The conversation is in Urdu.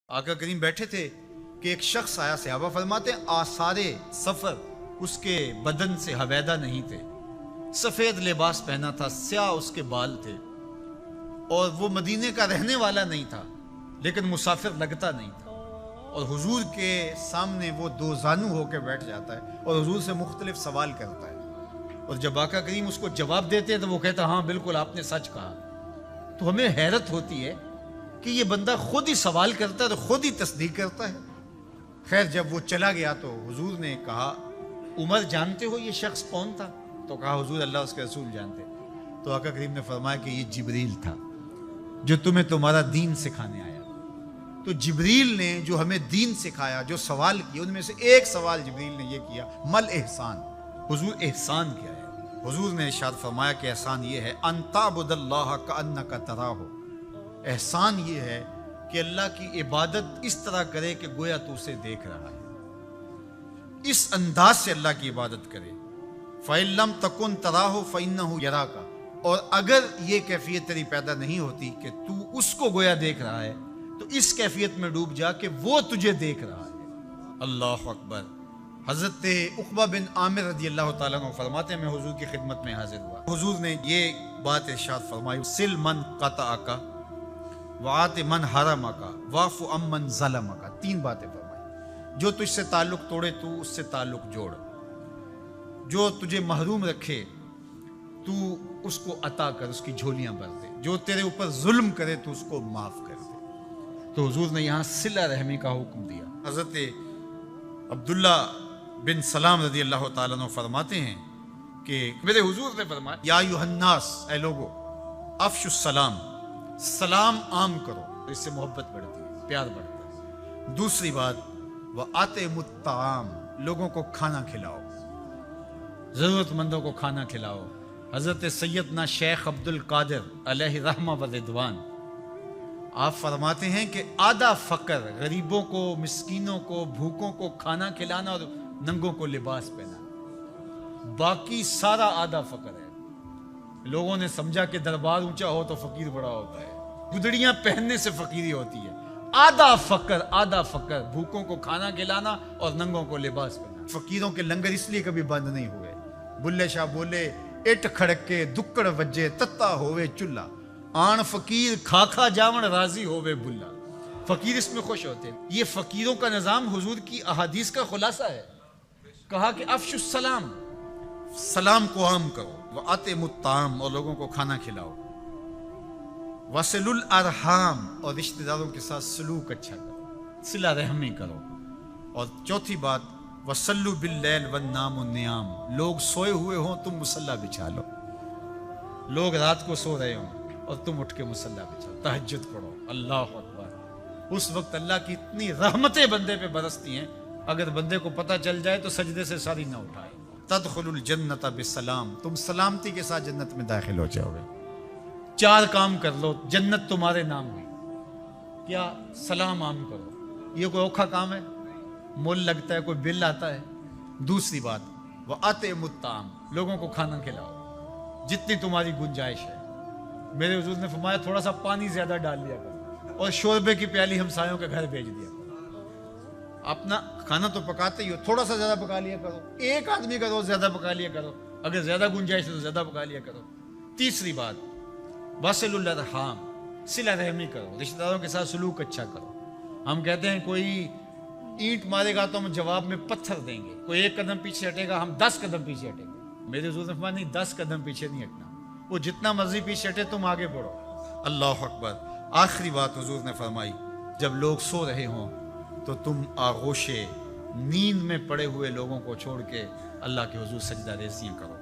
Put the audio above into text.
آقا کریم بیٹھے تھے کہ ایک شخص آیا، صحابہ فرماتے ہیں آثار سفر اس کے بدن سے حویدہ نہیں تھے، سفید لباس پہنا تھا، سیاہ اس کے بال تھے، اور وہ مدینے کا رہنے والا نہیں تھا لیکن مسافر لگتا نہیں تھا، اور حضور کے سامنے وہ دو زانو ہو کے بیٹھ جاتا ہے اور حضور سے مختلف سوال کرتا ہے، اور جب آقا کریم اس کو جواب دیتے ہیں تو وہ کہتا ہاں بالکل آپ نے سچ کہا۔ تو ہمیں حیرت ہوتی ہے کہ یہ بندہ خود ہی سوال کرتا ہے تو خود ہی تصدیق کرتا ہے۔ خیر جب وہ چلا گیا تو حضور نے کہا عمر جانتے ہو یہ شخص کون تھا؟ تو کہا حضور اللہ اس کے رسول جانتے۔ تو آقا کریم نے فرمایا کہ یہ جبریل تھا جو تمہیں تمہارا دین سکھانے آیا۔ تو جبریل نے جو ہمیں دین سکھایا، جو سوال کیا، ان میں سے ایک سوال جبریل نے یہ کیا مل احسان، حضور احسان کیا ہے؟ حضور نے ارشاد فرمایا کہ احسان یہ ہے ان تعبد اللہ کأنک تراہ، احسان یہ ہے کہ اللہ کی عبادت اس طرح کرے کہ گویا تو اسے دیکھ رہا ہے، اس انداز سے اللہ کی عبادت کرے۔ فَإِن لَمْ تَكُنْ تَرَاهُ فَإِنَّهُ يَرَاكَ، اور اگر یہ کیفیت تیری پیدا نہیں ہوتی کہ تو اس کو گویا دیکھ رہا ہے تو اس کیفیت میں ڈوب جا کہ وہ تجھے دیکھ رہا ہے۔ اللہ اکبر۔ حضرت عقبہ بن عامر رضی اللہ تعالیٰ عنہ فرماتے ہیں میں حضور کی خدمت میں حاضر ہوا، حضور نے یہ بات ارشاد فرمائی سل من قطعک وعات من حرمک واعف عمن ظلمک، تین باتیں فرمائی۔ جو تجھ سے تعلق توڑے تو اس سے تعلق جوڑ، جو تجھے محروم رکھے تو اس کو عطا کر، اس کی جھولیاں بھر دے، جو تیرے اوپر ظلم کرے تو اس کو معاف کر دے۔ تو حضور نے یہاں صلہ رحمی کا حکم دیا۔ حضرت عبداللہ بن سلام رضی اللہ تعالیٰ عنہ فرماتے ہیں کہ میرے حضور نے فرمایا یا ایھا الناس، اے لوگو، افشوا السلام، سلام عام کرو، اس سے محبت بڑھتی ہے، پیار بڑھتا ہے۔ دوسری بات وَأَطْعِمُوا الطَّعَامَ، لوگوں کو کھانا کھلاؤ، ضرورت مندوں کو کھانا کھلاؤ۔ حضرت سیدنا شیخ عبد القادر علیہ رحمہ و رضوان آپ فرماتے ہیں کہ آدھا فقر، غریبوں کو، مسکینوں کو، بھوکوں کو کھانا کھلانا اور ننگوں کو لباس پہنانا، باقی سارا آدھا فقر ہے۔ لوگوں نے سمجھا کہ دربار اونچا ہو تو فقیر بڑا ہوتا ہے، گدڑیاں پہننے سے فقیری ہوتی ہے۔ آدھا فقر، آدھا فقر، بھوکوں کو کھانا کھلانا اور ننگوں کو لباس پہنانا۔ فقیروں کے لنگر اس لیے کبھی بند نہیں ہوئے۔ بلے شاہ بولے اٹ کھڑکے دکڑ وجے تتا ہوئے چلا، آن فقیر کھا کھا جاون راضی ہوئے بلا۔ فقیر اس میں خوش ہوتے ہیں۔ یہ فقیروں کا نظام حضور کی احادیث کا خلاصہ ہے۔ کہا کہ افشوا السلام، سلام کو عام کرو، وَأَطْعِمُوا الطَّعَامَ، اور لوگوں کو کھانا کھلاؤ، وَصِلُوا الْأَرْحَامَ، اور رشتہ داروں کے ساتھ سلوک اچھا کرو، صلہ رحمی کرو۔ اور چوتھی بات وَصَلُّوا بِاللَّيْلِ وَالنَّامُ نِيَامٌ، لوگ سوئے ہوئے ہوں تم مصلی بچھا لو، لوگ رات کو سو رہے ہوں اور تم اٹھ کے مصلی بچھاؤ، تہجد پڑھو۔ اللہ اکبر۔ اس وقت اللہ کی اتنی رحمتیں بندے پہ برستی ہیں، اگر بندے کو پتہ چل جائے تو سجدے سے ساری نہ اٹھائے۔ تدخل الجنت بسلام، تم سلامتی کے ساتھ جنت میں داخل ہو جاؤ گے۔ چار کام کر لو جنت تمہارے نام ہوئی۔ کیا؟ سلام عام کرو۔ یہ کوئی اوکھا کام ہے؟ مول لگتا ہے، کوئی بل آتا ہے؟ دوسری بات وَأَطْعِمُوا الطَّعَامَ، لوگوں کو کھانا کھلاؤ جتنی تمہاری گنجائش ہے۔ میرے حضور نے فرمایا تھوڑا سا پانی زیادہ ڈال لیا کرو اور شوربے کی پیالی ہمسایوں کے گھر بھیج دیا کرو۔ اپنا کھانا تو پکاتے ہی ہو، تھوڑا سا زیادہ پکا لیا کرو، ایک آدمی کا روز زیادہ پکا لیا کرو، اگر زیادہ گنجائش ہے تو زیادہ پکا لیا کرو۔ تیسری بات وَصِلُوا الْأَرْحَامَ، صلہ رحمی کرو، رشتہ داروں کے ساتھ سلوک اچھا کرو۔ ہم کہتے ہیں کوئی اینٹ مارے گا تو ہم جواب میں پتھر دیں گے، کوئی ایک قدم پیچھے ہٹے گا ہم 10 قدم پیچھے ہٹیں گے۔ میرے حضور نے فرمایا نہیں، 10 قدم پیچھے نہیں ہٹنا، وہ جتنا مرضی پیچھے ہٹے تم آگے بڑھو۔ اللہ اکبر۔ آخری بات حضور نے فرمائی جب لوگ سو رہے ہوں تو تم آغوش نیند میں پڑے ہوئے لوگوں کو چھوڑ کے اللہ کے حضور سجدہ ریزیاں کرو۔